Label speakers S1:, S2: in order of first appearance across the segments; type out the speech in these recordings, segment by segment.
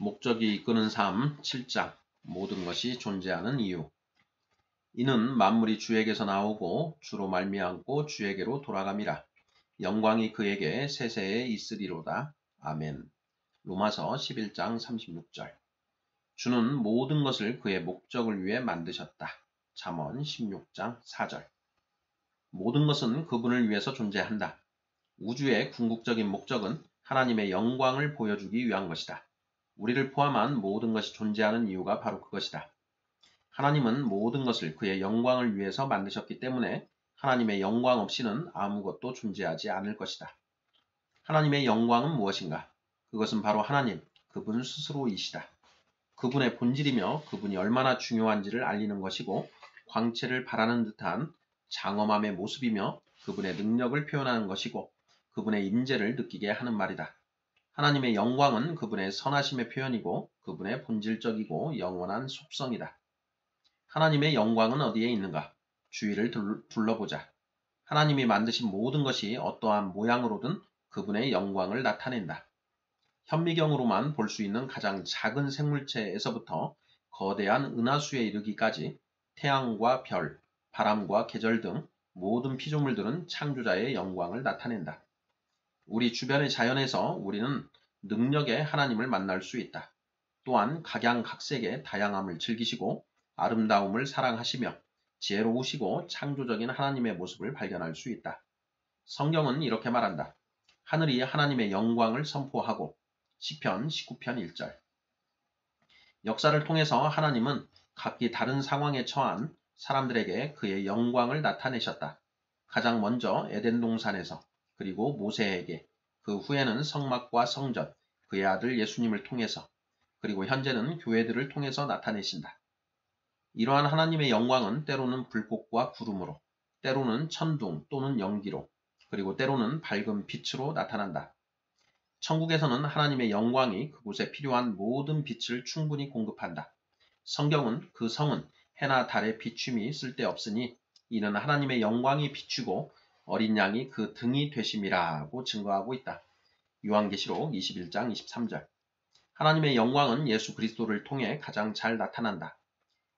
S1: 목적이 이끄는 삶 7장 모든 것이 존재하는 이유. 이는 만물이 주에게서 나오고 주로 말미암고 주에게로 돌아감이라. 영광이 그에게 세세에 있으리로다. 아멘. 로마서 11장 36절. 주는 모든 것을 그의 목적을 위해 만드셨다. 잠언 16장 4절. 모든 것은 그분을 위해서 존재한다. 우주의 궁극적인 목적은 하나님의 영광을 보여주기 위한 것이다. 우리를 포함한 모든 것이 존재하는 이유가 바로 그것이다. 하나님은 모든 것을 그의 영광을 위해서 만드셨기 때문에 하나님의 영광 없이는 아무것도 존재하지 않을 것이다. 하나님의 영광은 무엇인가? 그것은 바로 하나님, 그분 스스로이시다. 그분의 본질이며 그분이 얼마나 중요한지를 알리는 것이고 광채를 발하는 듯한 장엄함의 모습이며 그분의 능력을 표현하는 것이고 그분의 임재를 느끼게 하는 말이다. 하나님의 영광은 그분의 선하심의 표현이고 그분의 본질적이고 영원한 속성이다. 하나님의 영광은 어디에 있는가? 주위를 둘러보자. 하나님이 만드신 모든 것이 어떠한 모양으로든 그분의 영광을 나타낸다. 현미경으로만 볼 수 있는 가장 작은 생물체에서부터 거대한 은하수에 이르기까지 태양과 별, 바람과 계절 등 모든 피조물들은 창조자의 영광을 나타낸다. 우리 주변의 자연에서 우리는 능력의 하나님을 만날 수 있다. 또한 각양각색의 다양함을 즐기시고 아름다움을 사랑하시며 지혜로우시고 창조적인 하나님의 모습을 발견할 수 있다. 성경은 이렇게 말한다. 하늘이 하나님의 영광을 선포하고 시편 19편 1절. 역사를 통해서 하나님은 각기 다른 상황에 처한 사람들에게 그의 영광을 나타내셨다. 가장 먼저 에덴 동산에서 그리고 모세에게, 그 후에는 성막과 성전, 그의 아들 예수님을 통해서, 그리고 현재는 교회들을 통해서 나타내신다. 이러한 하나님의 영광은 때로는 불꽃과 구름으로, 때로는 천둥 또는 연기로, 그리고 때로는 밝은 빛으로 나타난다. 천국에서는 하나님의 영광이 그곳에 필요한 모든 빛을 충분히 공급한다. 성경은 그 성은 해나 달의 비춤이 쓸데없으니 이는 하나님의 영광이 비추고 어린 양이 그 등이 되심이라고 증거하고 있다. 요한계시록 21장 23절. 하나님의 영광은 예수 그리스도를 통해 가장 잘 나타난다.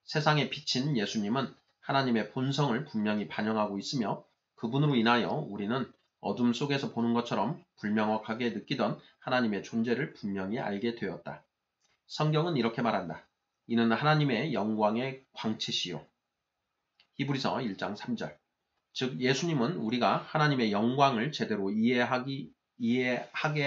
S1: 세상에 비친 예수님은 하나님의 본성을 분명히 반영하고 있으며 그분으로 인하여 우리는 어둠 속에서 보는 것처럼 불명확하게 느끼던 하나님의 존재를 분명히 알게 되었다. 성경은 이렇게 말한다. 이는 하나님의 영광의 광채시요. 히브리서 1장 3절. 즉 예수님은 우리가 하나님의 영광을 제대로 이해하게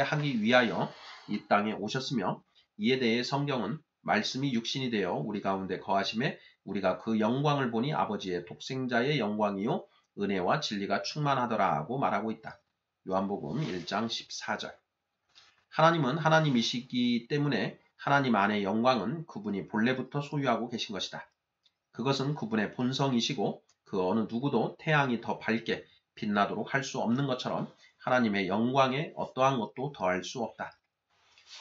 S1: 하기 위하여 이 땅에 오셨으며 이에 대해 성경은 말씀이 육신이 되어 우리 가운데 거하심에 우리가 그 영광을 보니 아버지의 독생자의 영광이요 은혜와 진리가 충만하더라 하고 말하고 있다. 요한복음 1장 14절. 하나님은 하나님이시기 때문에 하나님 안의 영광은 그분이 본래부터 소유하고 계신 것이다. 그것은 그분의 본성이시고 그 어느 누구도 태양이 더 밝게 빛나도록 할 수 없는 것처럼 하나님의 영광에 어떠한 것도 더할 수 없다.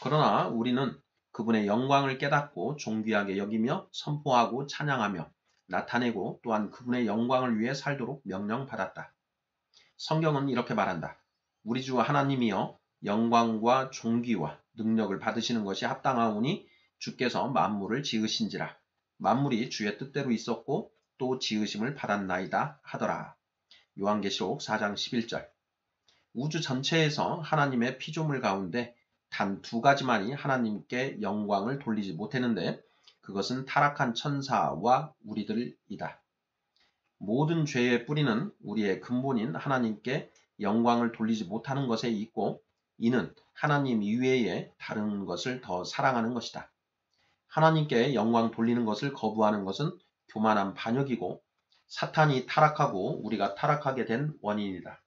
S1: 그러나 우리는 그분의 영광을 깨닫고 존귀하게 여기며 선포하고 찬양하며 나타내고 또한 그분의 영광을 위해 살도록 명령받았다. 성경은 이렇게 말한다. 우리 주 하나님이여 영광과 존귀와 능력을 받으시는 것이 합당하오니 주께서 만물을 지으신지라. 만물이 주의 뜻대로 있었고 또 지으심을 받았나이다 하더라. 요한계시록 4장 11절. 우주 전체에서 하나님의 피조물 가운데 단 두 가지만이 하나님께 영광을 돌리지 못했는데 그것은 타락한 천사와 우리들이다. 모든 죄의 뿌리는 우리의 근본인 하나님께 영광을 돌리지 못하는 것에 있고 이는 하나님 이외에 다른 것을 더 사랑하는 것이다. 하나님께 영광 돌리는 것을 거부하는 것은 교만한 반역이고 사탄이 타락하고 우리가 타락하게 된 원인이다.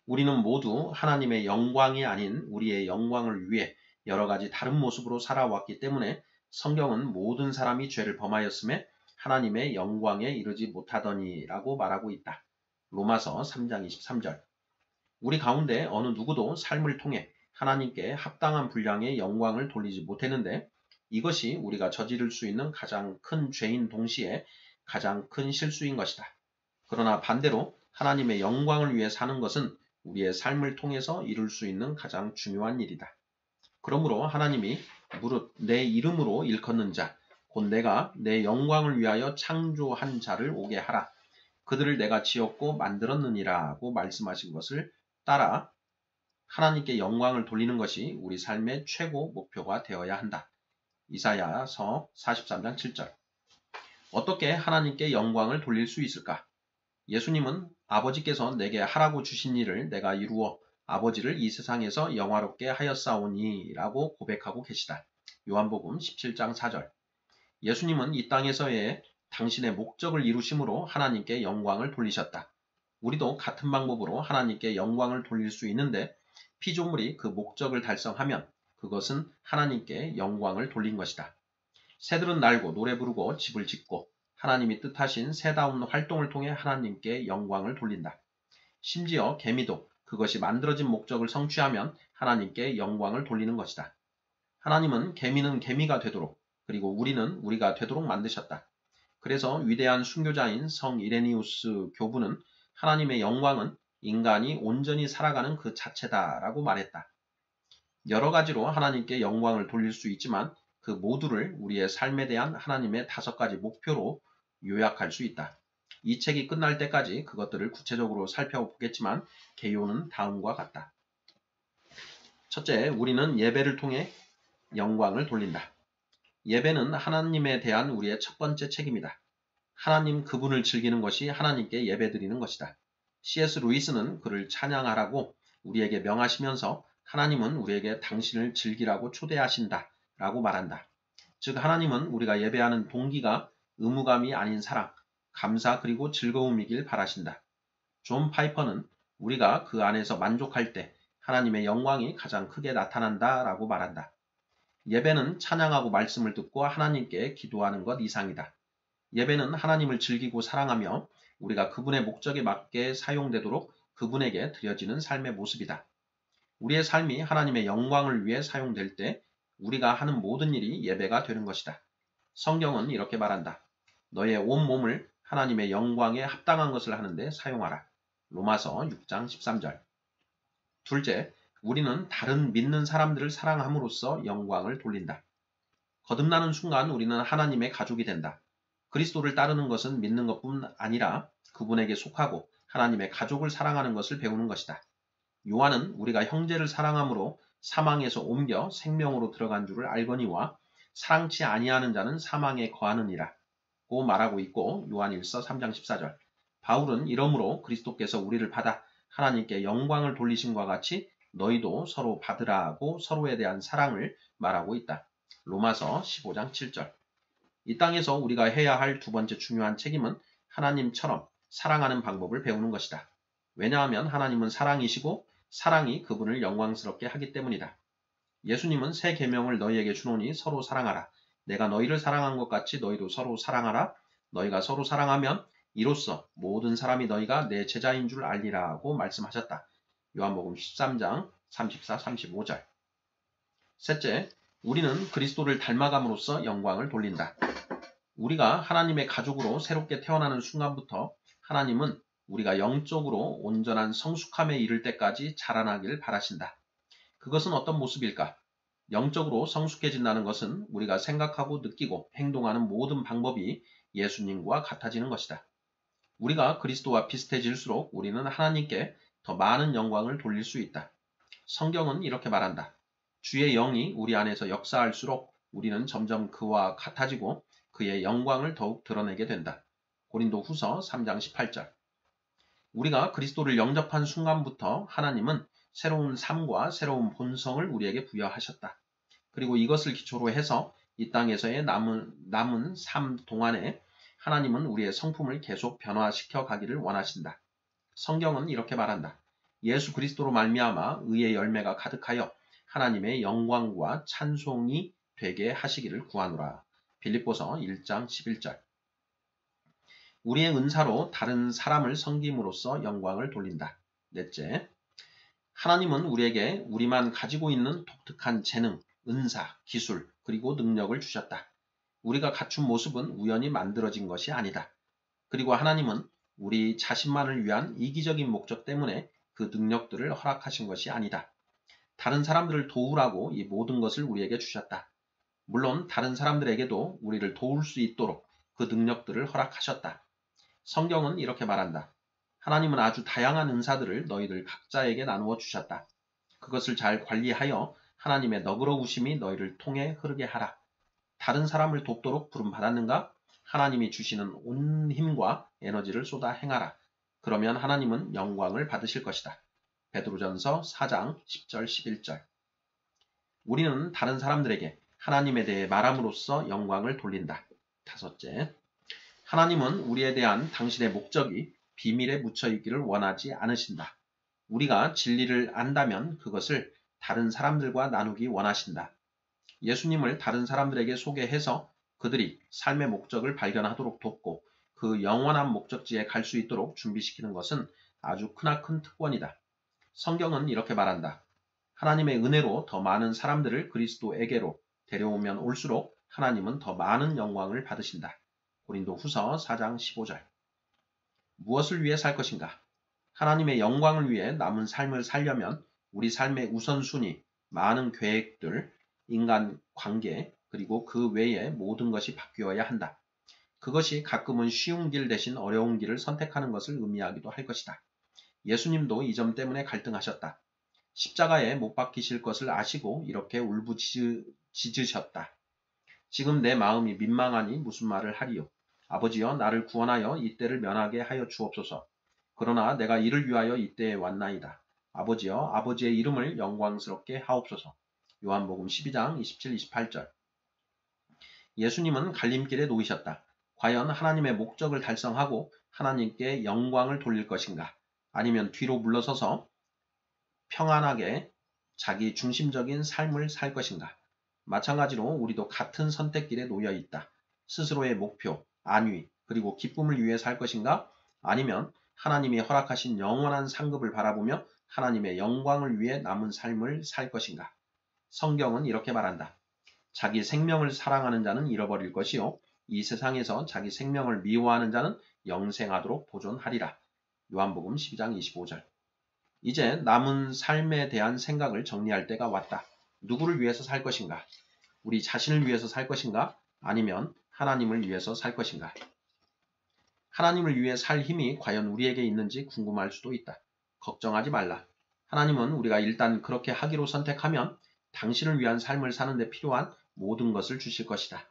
S1: 우리는 모두 하나님의 영광이 아닌 우리의 영광을 위해 여러 가지 다른 모습으로 살아왔기 때문에 성경은 모든 사람이 죄를 범하였음에 하나님의 영광에 이르지 못하더니라고 말하고 있다. 로마서 3장 23절. 우리 가운데 어느 누구도 삶을 통해 하나님께 합당한 분량의 영광을 돌리지 못했는데 이것이 우리가 저지를 수 있는 가장 큰 죄인 동시에 가장 큰 실수인 것이다. 그러나 반대로 하나님의 영광을 위해 사는 것은 우리의 삶을 통해서 이룰 수 있는 가장 중요한 일이다. 그러므로 하나님이 무릇 내 이름으로 일컫는 자, 곧 내가 내 영광을 위하여 창조한 자를 오게 하라. 그들을 내가 지었고 만들었느니라고 말씀하신 것을 따라 하나님께 영광을 돌리는 것이 우리 삶의 최고 목표가 되어야 한다. 이사야서 43장 7절. 어떻게 하나님께 영광을 돌릴 수 있을까? 예수님은 아버지께서 내게 하라고 주신 일을 내가 이루어 아버지를 이 세상에서 영화롭게 하였사오니 라고 고백하고 계시다. 요한복음 17장 4절. 예수님은 이 땅에서의 당신의 목적을 이루심으로 하나님께 영광을 돌리셨다. 우리도 같은 방법으로 하나님께 영광을 돌릴 수 있는데 피조물이 그 목적을 달성하면 그것은 하나님께 영광을 돌린 것이다. 새들은 날고 노래 부르고 집을 짓고 하나님이 뜻하신 새다운 활동을 통해 하나님께 영광을 돌린다. 심지어 개미도 그것이 만들어진 목적을 성취하면 하나님께 영광을 돌리는 것이다. 하나님은 개미는 개미가 되도록 그리고 우리는 우리가 되도록 만드셨다. 그래서 위대한 순교자인 성 이레니우스 교부는 하나님의 영광은 인간이 온전히 살아가는 그 자체다라고 말했다. 여러 가지로 하나님께 영광을 돌릴 수 있지만 그 모두를 우리의 삶에 대한 하나님의 5가지 목표로 요약할 수 있다. 이 책이 끝날 때까지 그것들을 구체적으로 살펴보겠지만 개요는 다음과 같다. 첫째, 우리는 예배를 통해 영광을 돌린다. 예배는 하나님에 대한 우리의 첫 번째 책임이다. 하나님 그분을 즐기는 것이 하나님께 예배드리는 것이다. C.S. 루이스는 그를 찬양하라고 우리에게 명하시면서 하나님은 우리에게 당신을 즐기라고 초대하신다 라고 말한다. 즉 하나님은 우리가 예배하는 동기가 의무감이 아닌 사랑, 감사 그리고 즐거움이길 바라신다. 존 파이퍼는 우리가 그 안에서 만족할 때 하나님의 영광이 가장 크게 나타난다 라고 말한다. 예배는 찬양하고 말씀을 듣고 하나님께 기도하는 것 이상이다. 예배는 하나님을 즐기고 사랑하며 우리가 그분의 목적에 맞게 사용되도록 그분에게 드려지는 삶의 모습이다. 우리의 삶이 하나님의 영광을 위해 사용될 때 우리가 하는 모든 일이 예배가 되는 것이다. 성경은 이렇게 말한다. 너의 온 몸을 하나님의 영광에 합당한 것을 하는데 사용하라. 로마서 6장 13절. 둘째, 우리는 다른 믿는 사람들을 사랑함으로써 영광을 돌린다. 거듭나는 순간 우리는 하나님의 가족이 된다. 그리스도를 따르는 것은 믿는 것뿐 아니라 그분에게 속하고 하나님의 가족을 사랑하는 것을 배우는 것이다. 요한은 우리가 형제를 사랑함으로 사망에서 옮겨 생명으로 들어간 줄을 알거니와 사랑치 아니하는 자는 사망에 거하느니라 고 말하고 있고 요한일서 3장 14절. 바울은 이러므로 그리스도께서 우리를 받아 하나님께 영광을 돌리심과 같이 너희도 서로 받으라고 서로에 대한 사랑을 말하고 있다. 로마서 15장 7절. 이 땅에서 우리가 해야 할 두 번째 중요한 책임은 하나님처럼 사랑하는 방법을 배우는 것이다. 왜냐하면 하나님은 사랑이시고 사랑이 그분을 영광스럽게 하기 때문이다. 예수님은 새 계명을 너희에게 주노니 서로 사랑하라. 내가 너희를 사랑한 것 같이 너희도 서로 사랑하라. 너희가 서로 사랑하면 이로써 모든 사람이 너희가 내 제자인 줄 알리라고 말씀하셨다. 요한복음 13장 34, 35절. 셋째, 우리는 그리스도를 닮아감으로써 영광을 돌린다. 우리가 하나님의 가족으로 새롭게 태어나는 순간부터 하나님은 우리가 영적으로 온전한 성숙함에 이를 때까지 자라나길 바라신다. 그것은 어떤 모습일까? 영적으로 성숙해진다는 것은 우리가 생각하고 느끼고 행동하는 모든 방법이 예수님과 같아지는 것이다. 우리가 그리스도와 비슷해질수록 우리는 하나님께 더 많은 영광을 돌릴 수 있다. 성경은 이렇게 말한다. 주의 영이 우리 안에서 역사할수록 우리는 점점 그와 같아지고 그의 영광을 더욱 드러내게 된다. 고린도 후서 3장 18절. 우리가 그리스도를 영접한 순간부터 하나님은 새로운 삶과 새로운 본성을 우리에게 부여하셨다. 그리고 이것을 기초로 해서 이 땅에서의 남은 삶 동안에 하나님은 우리의 성품을 계속 변화시켜 가기를 원하신다. 성경은 이렇게 말한다. 예수 그리스도로 말미암아 의의 열매가 가득하여 하나님의 영광과 찬송이 되게 하시기를 구하노라. 빌립보서 1장 11절. 우리의 은사로 다른 사람을 섬김으로써 영광을 돌린다. 넷째, 하나님은 우리에게 우리만 가지고 있는 독특한 재능, 은사, 기술, 그리고 능력을 주셨다. 우리가 갖춘 모습은 우연히 만들어진 것이 아니다. 그리고 하나님은 우리 자신만을 위한 이기적인 목적 때문에 그 능력들을 허락하신 것이 아니다. 다른 사람들을 도우라고 이 모든 것을 우리에게 주셨다. 물론 다른 사람들에게도 우리를 도울 수 있도록 그 능력들을 허락하셨다. 성경은 이렇게 말한다. 하나님은 아주 다양한 은사들을 너희들 각자에게 나누어 주셨다. 그것을 잘 관리하여 하나님의 너그러우심이 너희를 통해 흐르게 하라. 다른 사람을 돕도록 부름받았는가? 하나님이 주시는 온 힘과 에너지를 쏟아 행하라. 그러면 하나님은 영광을 받으실 것이다. 베드로전서 4장 10절 11절. 우리는 다른 사람들에게 하나님에 대해 말함으로써 영광을 돌린다. 다섯째, 하나님은 우리에 대한 당신의 목적이 비밀에 묻혀 있기를 원하지 않으신다. 우리가 진리를 안다면 그것을 다른 사람들과 나누기 원하신다. 예수님을 다른 사람들에게 소개해서 그들이 삶의 목적을 발견하도록 돕고 그 영원한 목적지에 갈 수 있도록 준비시키는 것은 아주 크나큰 특권이다. 성경은 이렇게 말한다. 하나님의 은혜로 더 많은 사람들을 그리스도에게로 데려오면 올수록 하나님은 더 많은 영광을 받으신다. 고린도 후서 4장 15절. 무엇을 위해 살 것인가? 하나님의 영광을 위해 남은 삶을 살려면 우리 삶의 우선순위, 많은 계획들, 인간 관계, 그리고 그 외의 모든 것이 바뀌어야 한다. 그것이 가끔은 쉬운 길 대신 어려운 길을 선택하는 것을 의미하기도 할 것이다. 예수님도 이 점 때문에 갈등하셨다. 십자가에 못 박히실 것을 아시고 이렇게 울부짖으셨다. 지금 내 마음이 민망하니 무슨 말을 하리요. 아버지여 나를 구원하여 이 때를 면하게 하여 주옵소서. 그러나 내가 이를 위하여 이 때에 왔나이다. 아버지여 아버지의 이름을 영광스럽게 하옵소서. 요한복음 12장 27, 28절. 예수님은 갈림길에 놓이셨다. 과연 하나님의 목적을 달성하고 하나님께 영광을 돌릴 것인가? 아니면 뒤로 물러서서 평안하게 자기 중심적인 삶을 살 것인가? 마찬가지로 우리도 같은 선택길에 놓여 있다. 스스로의 목표, 안위, 그리고 기쁨을 위해 살 것인가? 아니면 하나님이 허락하신 영원한 상급을 바라보며 하나님의 영광을 위해 남은 삶을 살 것인가? 성경은 이렇게 말한다. 자기 생명을 사랑하는 자는 잃어버릴 것이요. 이 세상에서 자기 생명을 미워하는 자는 영생하도록 보존하리라. 요한복음 12장 25절. 이제 남은 삶에 대한 생각을 정리할 때가 왔다. 누구를 위해서 살 것인가? 우리 자신을 위해서 살 것인가? 아니면 하나님을 위해서 살 것인가? 하나님을 위해 살 힘이 과연 우리에게 있는지 궁금할 수도 있다. 걱정하지 말라. 하나님은 우리가 일단 그렇게 하기로 선택하면 당신을 위한 삶을 사는 데 필요한 모든 것을 주실 것이다.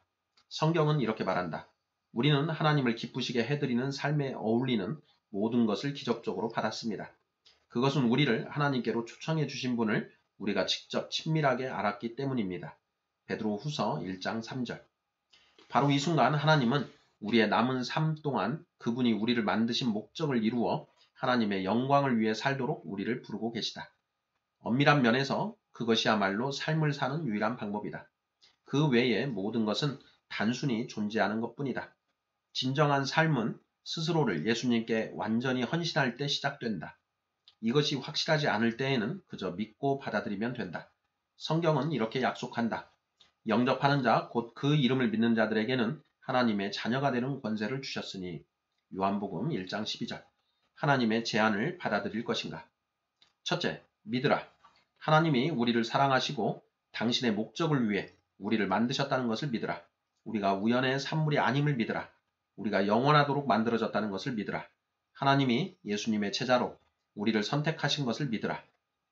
S1: 성경은 이렇게 말한다. 우리는 하나님을 기쁘시게 해드리는 삶에 어울리는 모든 것을 기적적으로 받았습니다. 그것은 우리를 하나님께로 초청해 주신 분을 우리가 직접 친밀하게 알았기 때문입니다. 베드로 후서 1장 3절. 바로 이 순간 하나님은 우리의 남은 삶 동안 그분이 우리를 만드신 목적을 이루어 하나님의 영광을 위해 살도록 우리를 부르고 계시다. 엄밀한 면에서 그것이야말로 삶을 사는 유일한 방법이다. 그 외의 모든 것은 단순히 존재하는 것뿐이다. 진정한 삶은 스스로를 예수님께 완전히 헌신할 때 시작된다. 이것이 확실하지 않을 때에는 그저 믿고 받아들이면 된다. 성경은 이렇게 약속한다. 영접하는 자, 곧 그 이름을 믿는 자들에게는 하나님의 자녀가 되는 권세를 주셨으니 요한복음 1장 12절. 하나님의 제안을 받아들일 것인가? 첫째, 믿으라. 하나님이 우리를 사랑하시고 당신의 목적을 위해 우리를 만드셨다는 것을 믿으라. 우리가 우연의 산물이 아님을 믿으라. 우리가 영원하도록 만들어졌다는 것을 믿으라. 하나님이 예수님의 제자로 우리를 선택하신 것을 믿으라.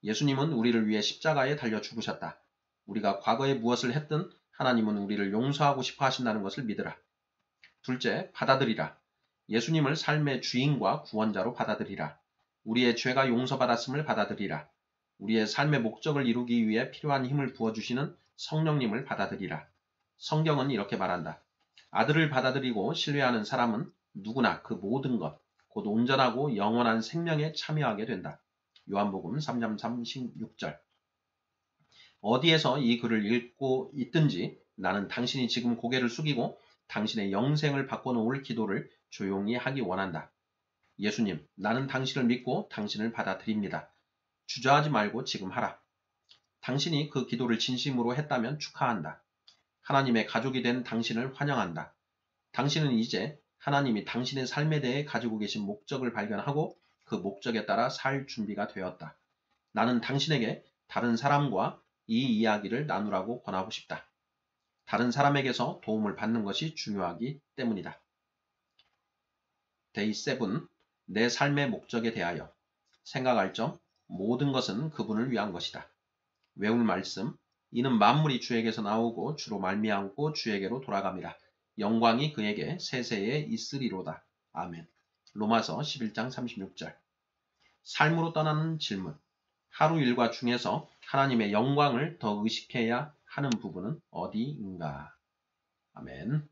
S1: 예수님은 우리를 위해 십자가에 달려 죽으셨다. 우리가 과거에 무엇을 했든 하나님은 우리를 용서하고 싶어 하신다는 것을 믿으라. 둘째, 받아들이라. 예수님을 삶의 주인과 구원자로 받아들이라. 우리의 죄가 용서받았음을 받아들이라. 우리의 삶의 목적을 이루기 위해 필요한 힘을 부어주시는 성령님을 받아들이라. 성경은 이렇게 말한다. 아들을 받아들이고 신뢰하는 사람은 누구나 그 모든 것, 곧 온전하고 영원한 생명에 참여하게 된다. 요한복음 3장 36절. 어디에서 이 글을 읽고 있든지 나는 당신이 지금 고개를 숙이고 당신의 영생을 바꿔놓을 기도를 조용히 하기 원한다. 예수님, 나는 당신을 믿고 당신을 받아들입니다. 주저하지 말고 지금 하라. 당신이 그 기도를 진심으로 했다면 축하한다. 하나님의 가족이 된 당신을 환영한다. 당신은 이제 하나님이 당신의 삶에 대해 가지고 계신 목적을 발견하고 그 목적에 따라 살 준비가 되었다. 나는 당신에게 다른 사람과 이 이야기를 나누라고 권하고 싶다. 다른 사람에게서 도움을 받는 것이 중요하기 때문이다. 데이 7. 내 삶의 목적에 대하여 생각할 점, 모든 것은 그분을 위한 것이다. 외울 말씀, 이는 만물이 주에게서 나오고 주로 말미암고 주에게로 돌아갑니다. 영광이 그에게 세세에 있으리로다. 아멘. 로마서 11장 36절. 삶으로 떠나는 질문. 하루 일과 중에서 하나님의 영광을 더 의식해야 하는 부분은 어디인가? 아멘.